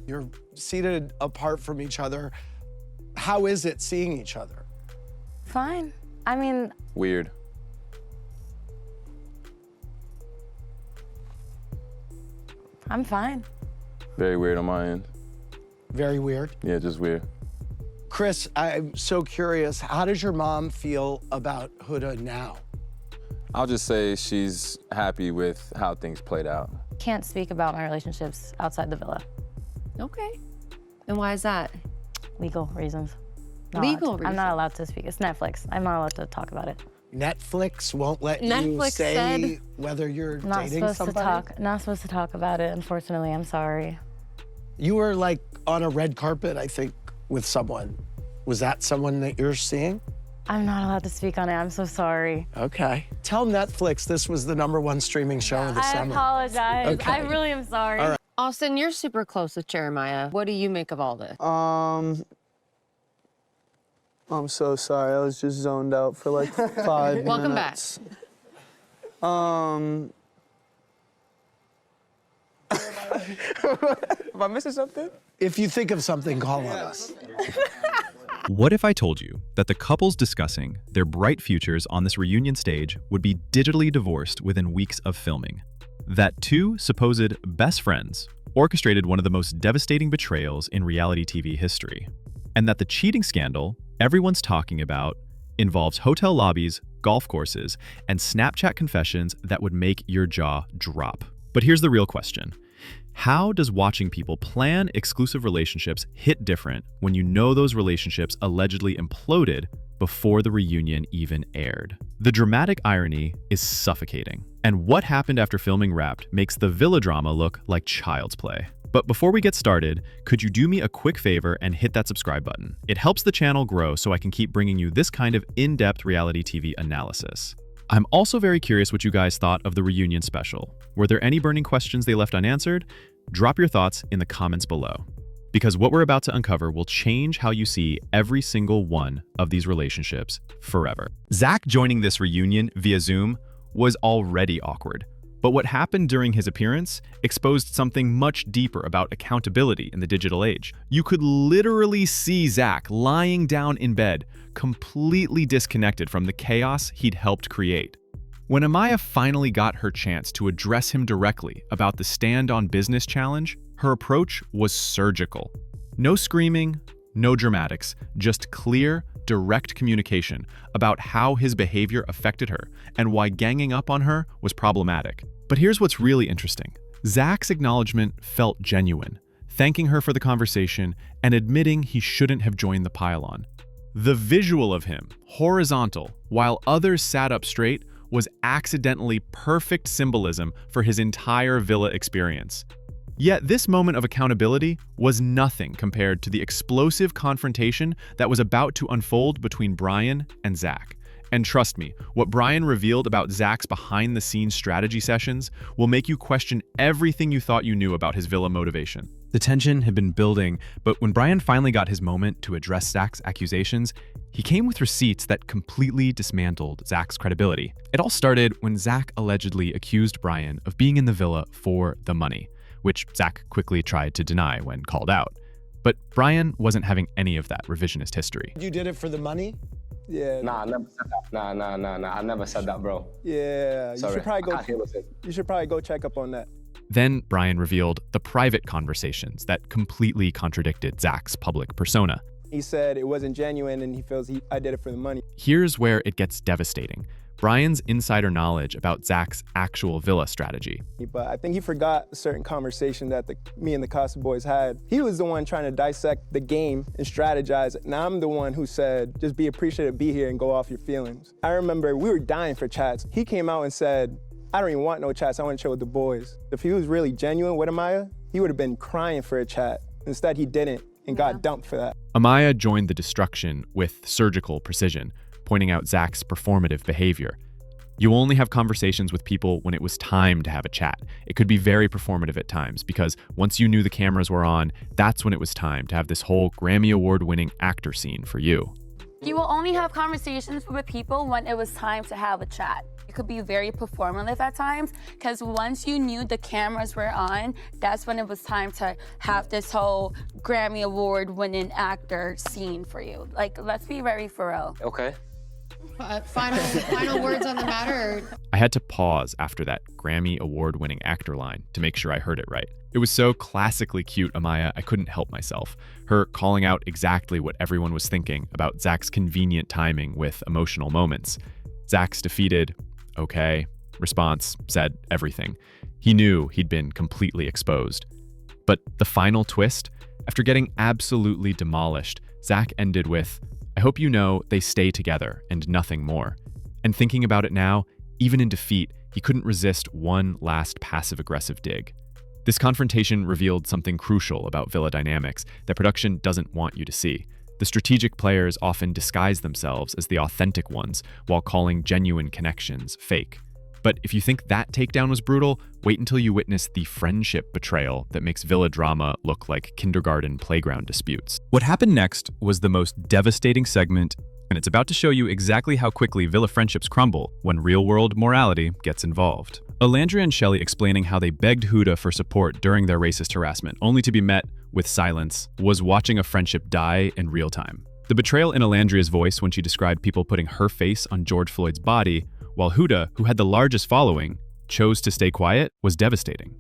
You're seated apart from each other. How is it seeing each other? Fine. I mean... Weird. I'm fine. Very weird on my end. Very weird. Yeah, just weird. Chris, I'm so curious, how does your mom feel about Huda now? I'll just say she's happy with how things played out. Can't speak about my relationships outside the villa. Okay. And why is that? Legal reasons. Legal I'm not allowed to speak. It's Netflix. I'm not allowed to talk about it. Netflix won't let you Netflix say said- whether you're Not dating supposed somebody? not supposed to talk about it, unfortunately. I'm sorry. You were like on a red carpet, I think, with someone. Was that someone that you're seeing? I'm not allowed to speak on it. I'm so sorry. Okay. Tell Netflix this was the #1 streaming show of the I summer. apologize. Okay. I really am sorry. All right. Austin, you're super close with Jeremiah. What do you make of all this? I'm so sorry. I was just zoned out for like 5 minutes. Welcome back. Am I missing something? If you think of something, call on us. What if I told you that the couples discussing their bright futures on this reunion stage would be digitally divorced within weeks of filming? That two supposed best friends orchestrated one of the most devastating betrayals in reality TV history? And that the cheating scandal everyone's talking about involves hotel lobbies, golf courses, and Snapchat confessions that would make your jaw drop? But here's the real question. How does watching people plan exclusive relationships hit different when you know those relationships allegedly imploded before the reunion even aired? The dramatic irony is suffocating. And what happened after filming wrapped makes the villa drama look like child's play. But before we get started, could you do me a quick favor and hit that subscribe button? It helps the channel grow so I can keep bringing you this kind of in-depth reality TV analysis. I'm also very curious what you guys thought of the reunion special. Were there any burning questions they left unanswered? Drop your thoughts in the comments below. Because what we're about to uncover will change how you see every single one of these relationships forever. Zach joining this reunion via Zoom was already awkward. But what happened during his appearance exposed something much deeper about accountability in the digital age. You could literally see Zach lying down in bed, completely disconnected from the chaos he'd helped create. When Amaya finally got her chance to address him directly about the Stand on Business challenge, her approach was surgical. No screaming, no dramatics, just clear, direct communication about how his behavior affected her and why ganging up on her was problematic. But here's what's really interesting. Zach's acknowledgement felt genuine, thanking her for the conversation and admitting he shouldn't have joined the pile-on. The visual of him, horizontal, while others sat up straight, was accidentally perfect symbolism for his entire villa experience. Yet this moment of accountability was nothing compared to the explosive confrontation that was about to unfold between Bryan and Zach. And trust me, what Bryan revealed about Zach's behind-the-scenes strategy sessions will make you question everything you thought you knew about his villa motivation. The tension had been building, but when Bryan finally got his moment to address Zach's accusations, he came with receipts that completely dismantled Zach's credibility. It all started when Zach allegedly accused Bryan of being in the villa for the money, which Zach quickly tried to deny when called out. But Bryan wasn't having any of that revisionist history. You did it for the money? Yeah. Nah, I never said that. Nah. I never said that, bro. Yeah. Sorry, You should probably I can't hear what's it. You should probably go check up on that. Then Bryan revealed the private conversations that completely contradicted Zach's public persona. He said it wasn't genuine and he feels I did it for the money. Here's where it gets devastating. Bryan's insider knowledge about Zach's actual villa strategy. But I think he forgot a certain conversation that me and the Costa boys had. He was the one trying to dissect the game and strategize. Now I'm the one who said, just be appreciative, be here and go off your feelings. I remember we were dying for chats. He came out and said, I don't even want no chats, I want to chill with the boys. If he was really genuine with Amaya, he would have been crying for a chat. Instead, he didn't and got dumped for that. Amaya joined the destruction with surgical precision, pointing out Zach's performative behavior. You only have conversations with people when it was time to have a chat. It could be very performative at times because once you knew the cameras were on, that's when it was time to have this whole Grammy Award-winning actor scene for you. You will only have conversations with people when it was time to have a chat. It could be very performative at times, because once you knew the cameras were on, that's when it was time to have this whole Grammy Award-winning actor scene for you. Like, let's be very for real. Okay. Final words on the matter? I had to pause after that Grammy Award-winning actor line to make sure I heard it right. It was so classically cute, Amaya, I couldn't help myself. Her calling out exactly what everyone was thinking about Zach's convenient timing with emotional moments. Zach's defeated, okay, response said everything. He knew he'd been completely exposed. But the final twist, after getting absolutely demolished, Zach ended with, I hope you know they stay together and nothing more. And thinking about it now, even in defeat, he couldn't resist one last passive-aggressive dig. This confrontation revealed something crucial about villa dynamics that production doesn't want you to see. The strategic players often disguise themselves as the authentic ones while calling genuine connections fake. But if you think that takedown was brutal, wait until you witness the friendship betrayal that makes villa drama look like kindergarten playground disputes. What happened next was the most devastating segment, and it's about to show you exactly how quickly villa friendships crumble when real-world morality gets involved. Olandria and Shelley explaining how they begged Huda for support during their racist harassment, only to be met with silence, was watching a friendship die in real time. The betrayal in Olandria's voice when she described people putting her face on George Floyd's body, while Huda, who had the largest following, chose to stay quiet, was devastating.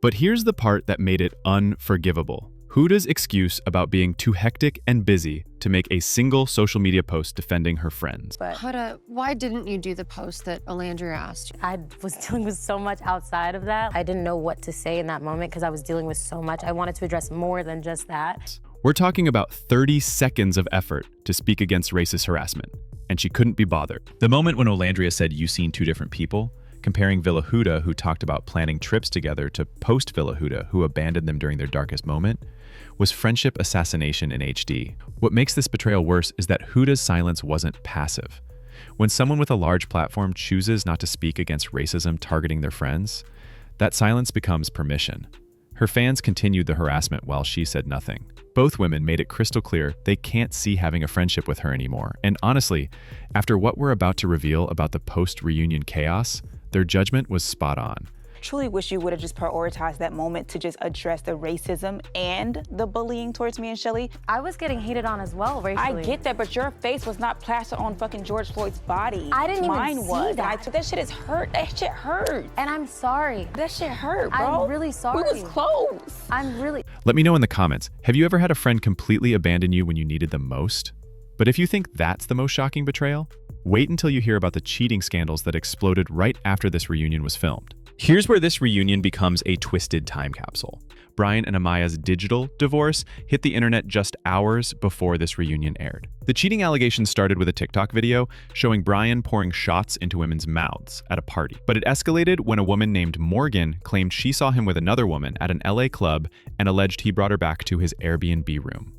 But here's the part that made it unforgivable. Huda's excuse about being too hectic and busy to make a single social media post defending her friends. But Huda, why didn't you do the post that Olandria asked you? I was dealing with so much outside of that. I didn't know what to say in that moment because I was dealing with so much. I wanted to address more than just that. We're talking about 30 seconds of effort to speak against racist harassment, and she couldn't be bothered. The moment when Olandria said you seen two different people, comparing Villa Huda, who talked about planning trips together, to post Villa Huda, who abandoned them during their darkest moment, was friendship assassination in HD. What makes this betrayal worse is that Huda's silence wasn't passive. When someone with a large platform chooses not to speak against racism targeting their friends, that silence becomes permission. Her fans continued the harassment while she said nothing. Both women made it crystal clear they can't see having a friendship with her anymore. And honestly, after what we're about to reveal about the post-reunion chaos, their judgment was spot on. Truly wish you would have just prioritized that moment to just address the racism and the bullying towards me and Shelley. I was getting hated on as well racially. I get that, but your face was not plastered on fucking George Floyd's body. I didn't Mine even see was. that. That shit is hurt. That shit hurt. And I'm sorry. That shit hurt, bro. I'm really sorry. We was close. I'm really... Let me know in the comments, have you ever had a friend completely abandon you when you needed them most? But if you think that's the most shocking betrayal, wait until you hear about the cheating scandals that exploded right after this reunion was filmed. Here's where this reunion becomes a twisted time capsule. Bryan and Amaya's digital divorce hit the internet just hours before this reunion aired. The cheating allegations started with a TikTok video showing Bryan pouring shots into women's mouths at a party. But it escalated when a woman named Morgan claimed she saw him with another woman at an LA club and alleged he brought her back to his Airbnb room.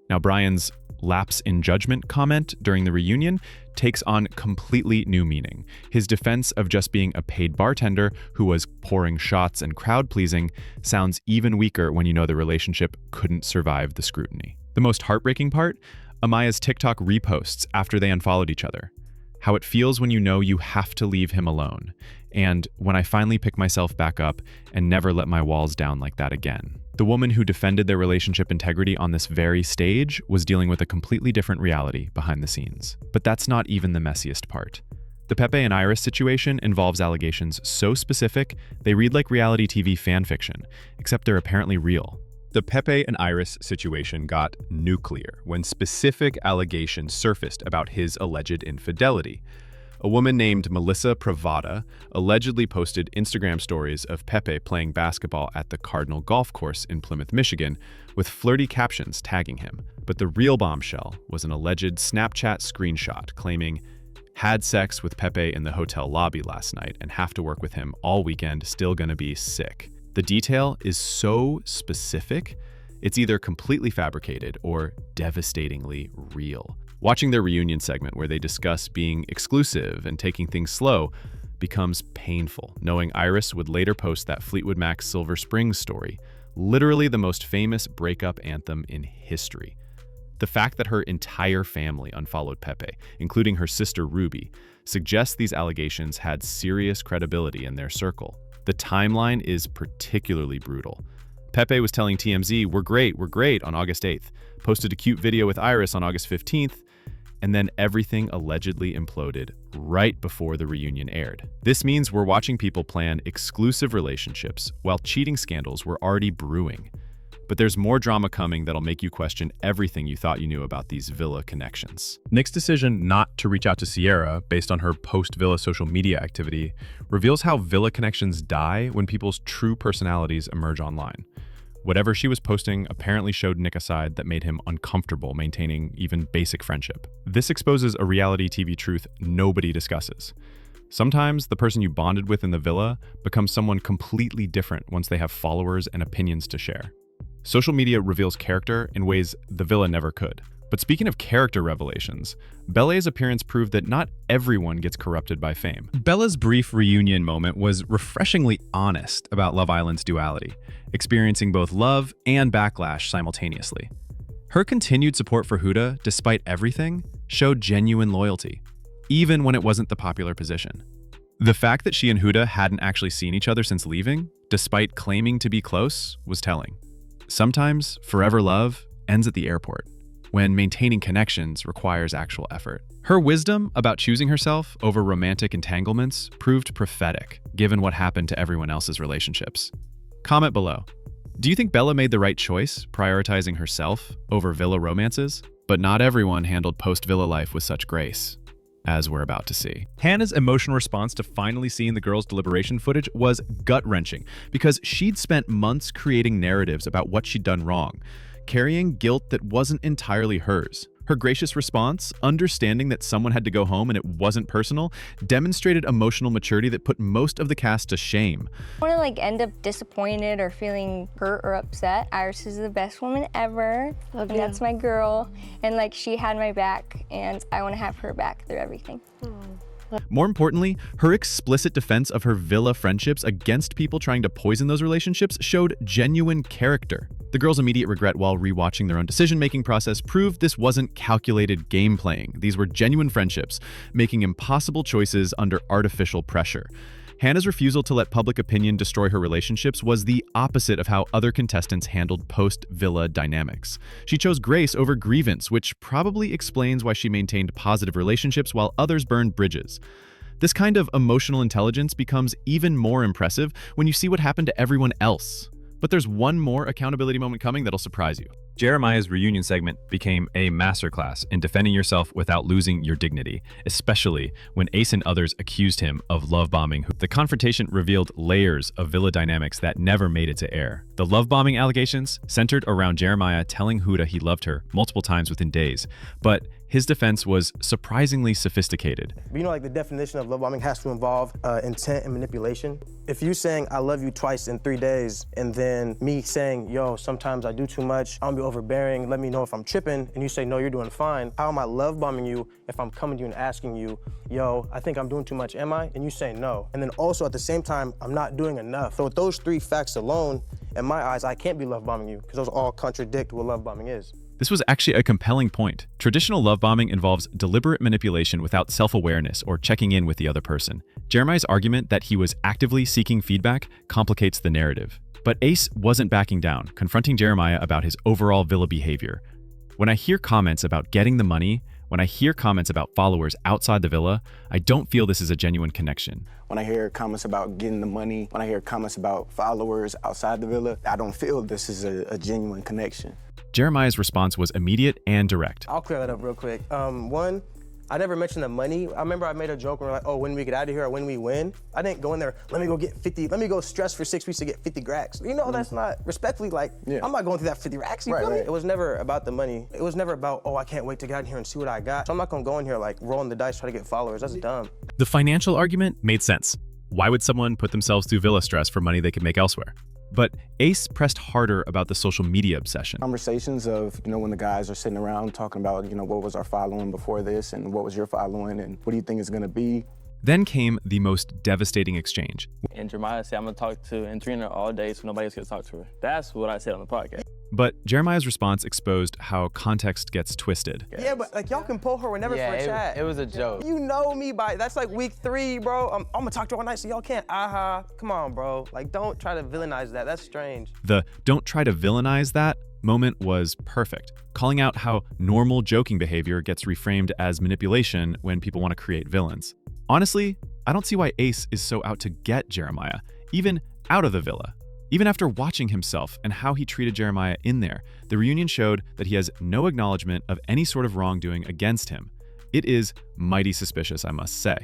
Now, Bryan's lapse in judgment comment during the reunion takes on completely new meaning. His defense of just being a paid bartender who was pouring shots and crowd-pleasing sounds even weaker when you know the relationship couldn't survive the scrutiny. The most heartbreaking part? Amaya's TikTok reposts after they unfollowed each other. How it feels when you know you have to leave him alone. And when I finally pick myself back up and never let my walls down like that again. The woman who defended their relationship integrity on this very stage was dealing with a completely different reality behind the scenes. But that's not even the messiest part. The Pepe and Iris situation involves allegations so specific, they read like reality TV fan fiction, except they're apparently real. The Pepe and Iris situation got nuclear when specific allegations surfaced about his alleged infidelity. A woman named Melissa Pravada allegedly posted Instagram stories of Pepe playing basketball at the Cardinal Golf Course in Plymouth, Michigan, with flirty captions tagging him. But the real bombshell was an alleged Snapchat screenshot claiming, "Had sex with Pepe in the hotel lobby last night and have to work with him all weekend, still gonna be sick." The detail is so specific, it's either completely fabricated or devastatingly real. Watching their reunion segment where they discuss being exclusive and taking things slow becomes painful, knowing Iris would later post that Fleetwood Mac's Silver Springs story, literally the most famous breakup anthem in history. The fact that her entire family unfollowed Pepe, including her sister Ruby, suggests these allegations had serious credibility in their circle. The timeline is particularly brutal. Pepe was telling TMZ, we're great on August 8th, posted a cute video with Iris on August 15th, and then everything allegedly imploded right before the reunion aired. This means we're watching people plan exclusive relationships while cheating scandals were already brewing. But there's more drama coming that'll make you question everything you thought you knew about these Villa connections. Nick's decision not to reach out to Sierra based on her post-Villa social media activity reveals how Villa connections die when people's true personalities emerge online. Whatever she was posting apparently showed Nick a side that made him uncomfortable maintaining even basic friendship. This exposes a reality TV truth nobody discusses. Sometimes the person you bonded with in the Villa becomes someone completely different once they have followers and opinions to share. Social media reveals character in ways the Villa never could. But speaking of character revelations, Belle-A's appearance proved that not everyone gets corrupted by fame. Bella's brief reunion moment was refreshingly honest about Love Island's duality, experiencing both love and backlash simultaneously. Her continued support for Huda, despite everything, showed genuine loyalty, even when it wasn't the popular position. The fact that she and Huda hadn't actually seen each other since leaving, despite claiming to be close, was telling. Sometimes forever love ends at the airport, when maintaining connections requires actual effort. Her wisdom about choosing herself over romantic entanglements proved prophetic, given what happened to everyone else's relationships. Comment below. Do you think Belle made the right choice, prioritizing herself over Villa romances? But not everyone handled post-Villa life with such grace, as we're about to see. Hannah's emotional response to finally seeing the girls' deliberation footage was gut-wrenching, because she'd spent months creating narratives about what she'd done wrong, carrying guilt that wasn't entirely hers. Her gracious response, understanding that someone had to go home and it wasn't personal, demonstrated emotional maturity that put most of the cast to shame. I want to end up disappointed or feeling hurt or upset. Iris is the best woman ever, and that's my girl. And she had my back, and I want to have her back through everything. More importantly, her explicit defense of her Villa friendships against people trying to poison those relationships showed genuine character. The girls' immediate regret while rewatching their own decision-making process proved this wasn't calculated game playing. These were genuine friendships, making impossible choices under artificial pressure. Hannah's refusal to let public opinion destroy her relationships was the opposite of how other contestants handled post-Villa dynamics. She chose grace over grievance, which probably explains why she maintained positive relationships while others burned bridges. This kind of emotional intelligence becomes even more impressive when you see what happened to everyone else. But there's one more accountability moment coming that'll surprise you. Jeremiah's reunion segment became a masterclass in defending yourself without losing your dignity, especially when Ace and others accused him of love bombing. The confrontation revealed layers of Villa dynamics that never made it to air. The love bombing allegations centered around Jeremiah telling Huda he loved her multiple times within days, but his defense was surprisingly sophisticated. The definition of love bombing has to involve intent and manipulation. If you saying I love you twice in 3 days, and then me saying, yo, sometimes I do too much, I'm gonna be overbearing, let me know if I'm tripping, and you say, no, you're doing fine. How am I love bombing you if I'm coming to you and asking you, yo, I think I'm doing too much, am I? And you say no. And then also at the same time, I'm not doing enough. So with those 3 facts alone, in my eyes, I can't be love bombing you, because those all contradict what love bombing is. This was actually a compelling point. Traditional love bombing involves deliberate manipulation without self-awareness or checking in with the other person. Jeremiah's argument that he was actively seeking feedback complicates the narrative. But Ace wasn't backing down, confronting Jeremiah about his overall Villa behavior. When I hear comments about getting the money, when I hear comments about followers outside the Villa, I don't feel this is a genuine connection. When I hear comments about getting the money, when I hear comments about followers outside the Villa, I don't feel this is a genuine connection. Jeremiah's response was immediate and direct. I'll clear that up real quick. One, I never mentioned the money. I remember I made a joke where oh, when we get out of here or when we win. I didn't go in there, let me go get 50, let me go stress for 6 weeks to get 50 racks. That's not, respectfully, I'm not going through that 50 racks, you feel me? It was never about the money. It was never about, oh, I can't wait to get out in here and see what I got. So I'm not gonna go in here rolling the dice, try to get followers, that's dumb. The financial argument made sense. Why would someone put themselves through Villa stress for money they could make elsewhere? But Ace pressed harder about the social media obsession. Conversations of, when the guys are sitting around talking about, what was our following before this and what was your following and what do you think it's gonna be? Then came the most devastating exchange. And Jeremiah said, I'm gonna talk to Andrina all day so nobody else gets to talk to her. That's what I said on the podcast. But Jeremiah's response exposed how context gets twisted. Yeah, but like y'all can pull her whenever for a chat. It was a joke. You know me that's like week 3, bro. I'm gonna talk to her all night so y'all can't, come on, bro. Like don't try to villainize that, that's strange. The "don't try to villainize that" moment was perfect, calling out how normal joking behavior gets reframed as manipulation when people want to create villains. Honestly, I don't see why Ace is so out to get Jeremiah, even out of the villa. Even after watching himself and how he treated Jeremiah in there, the reunion showed that he has no acknowledgement of any sort of wrongdoing against him. It is mighty suspicious, I must say.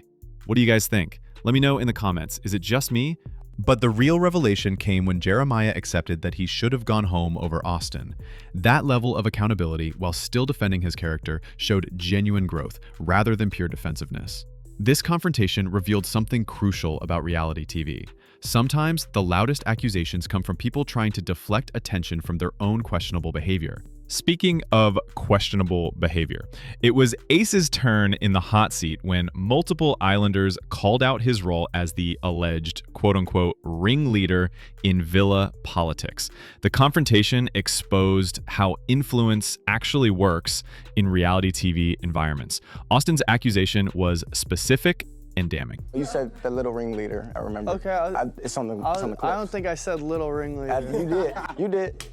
What do you guys think? Let me know in the comments. Is it just me? But the real revelation came when Jeremiah accepted that he should have gone home over Austin. That level of accountability, while still defending his character, showed genuine growth rather than pure defensiveness. This confrontation revealed something crucial about reality TV. Sometimes the loudest accusations come from people trying to deflect attention from their own questionable behavior. Speaking of questionable behavior, it was Ace's turn in the hot seat when multiple Islanders called out his role as the alleged quote-unquote ringleader in villa politics. The confrontation exposed how influence actually works in reality TV environments. Austin's accusation was specific and damning. You said the little ringleader, I remember. Okay. It's on the clip. I don't think I said little ringleader. You did.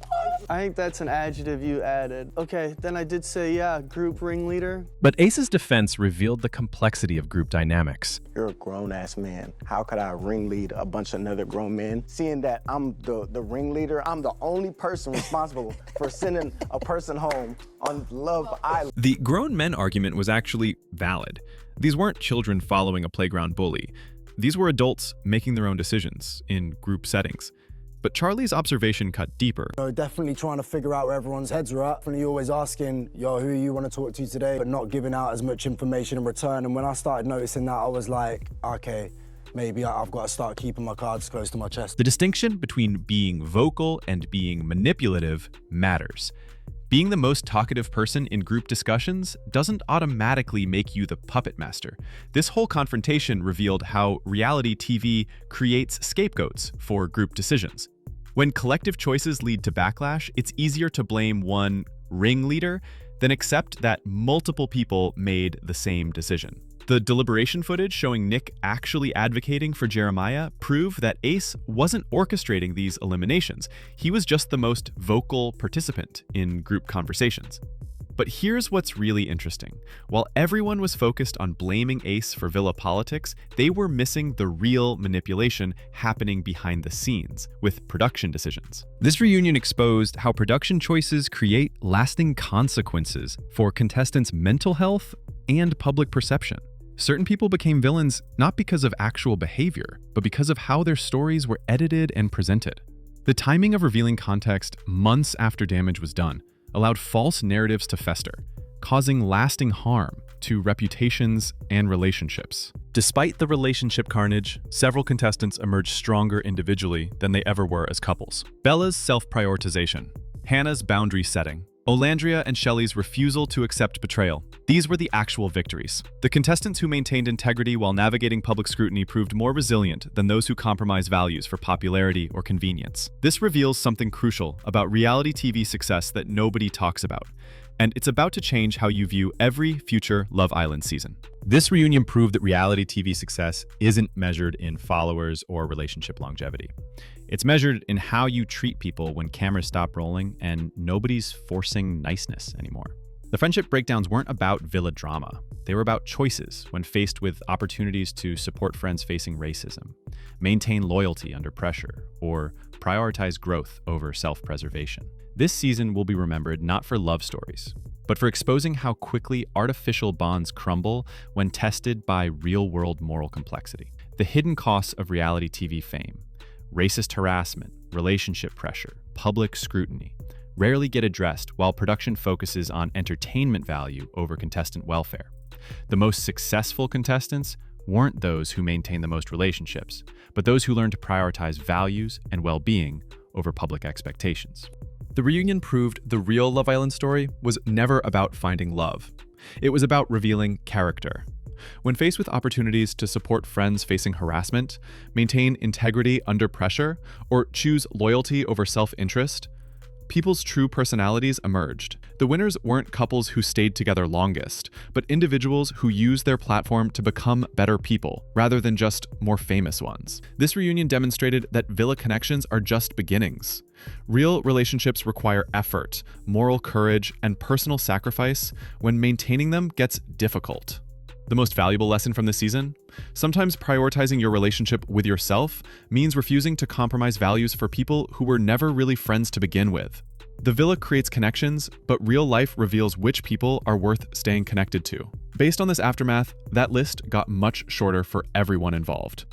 I think that's an adjective you added. Okay, then I did say, yeah, group ringleader. But Ace's defense revealed the complexity of group dynamics. You're a grown-ass man. How could I ringlead a bunch of other grown men? Seeing that I'm the ringleader, I'm the only person responsible for sending a person home on Love Island. The grown men argument was actually valid. These weren't children following a playground bully. These were adults making their own decisions in group settings. But Charlie's observation cut deeper. Definitely trying to figure out where everyone's heads are at. Definitely always asking, yo, who you want to talk to today, but not giving out as much information in return. And when I started noticing that, I was like, okay, maybe I've got to start keeping my cards close to my chest. The distinction between being vocal and being manipulative matters. Being the most talkative person in group discussions doesn't automatically make you the puppet master. This whole confrontation revealed how reality TV creates scapegoats for group decisions. When collective choices lead to backlash, it's easier to blame one ringleader than accept that multiple people made the same decision. The deliberation footage showing Nick actually advocating for Jeremiah proved that Ace wasn't orchestrating these eliminations. He was just the most vocal participant in group conversations. But here's what's really interesting. While everyone was focused on blaming Ace for villa politics, they were missing the real manipulation happening behind the scenes with production decisions. This reunion exposed how production choices create lasting consequences for contestants' mental health and public perception. Certain people became villains not because of actual behavior, but because of how their stories were edited and presented. The timing of revealing context months after damage was done allowed false narratives to fester, causing lasting harm to reputations and relationships. Despite the relationship carnage, several contestants emerged stronger individually than they ever were as couples. Bella's self-prioritization, Hannah's boundary setting, Olandria and Shelley's refusal to accept betrayal. These were the actual victories. The contestants who maintained integrity while navigating public scrutiny proved more resilient than those who compromised values for popularity or convenience. This reveals something crucial about reality TV success that nobody talks about, and it's about to change how you view every future Love Island season. This reunion proved that reality TV success isn't measured in followers or relationship longevity. It's measured in how you treat people when cameras stop rolling and nobody's forcing niceness anymore. The friendship breakdowns weren't about villa drama. They were about choices when faced with opportunities to support friends facing racism, maintain loyalty under pressure, or prioritize growth over self-preservation. This season will be remembered not for love stories, but for exposing how quickly artificial bonds crumble when tested by real-world moral complexity. The hidden costs of reality TV fame, racist harassment, relationship pressure, public scrutiny, rarely get addressed while production focuses on entertainment value over contestant welfare. The most successful contestants weren't those who maintained the most relationships, but those who learned to prioritize values and well-being over public expectations. The reunion proved the real Love Island story was never about finding love. It was about revealing character. When faced with opportunities to support friends facing harassment, maintain integrity under pressure, or choose loyalty over self-interest, people's true personalities emerged. The winners weren't couples who stayed together longest, but individuals who used their platform to become better people, rather than just more famous ones. This reunion demonstrated that villa connections are just beginnings. Real relationships require effort, moral courage, and personal sacrifice when maintaining them gets difficult. The most valuable lesson from this season? Sometimes prioritizing your relationship with yourself means refusing to compromise values for people who were never really friends to begin with. The villa creates connections, but real life reveals which people are worth staying connected to. Based on this aftermath, that list got much shorter for everyone involved.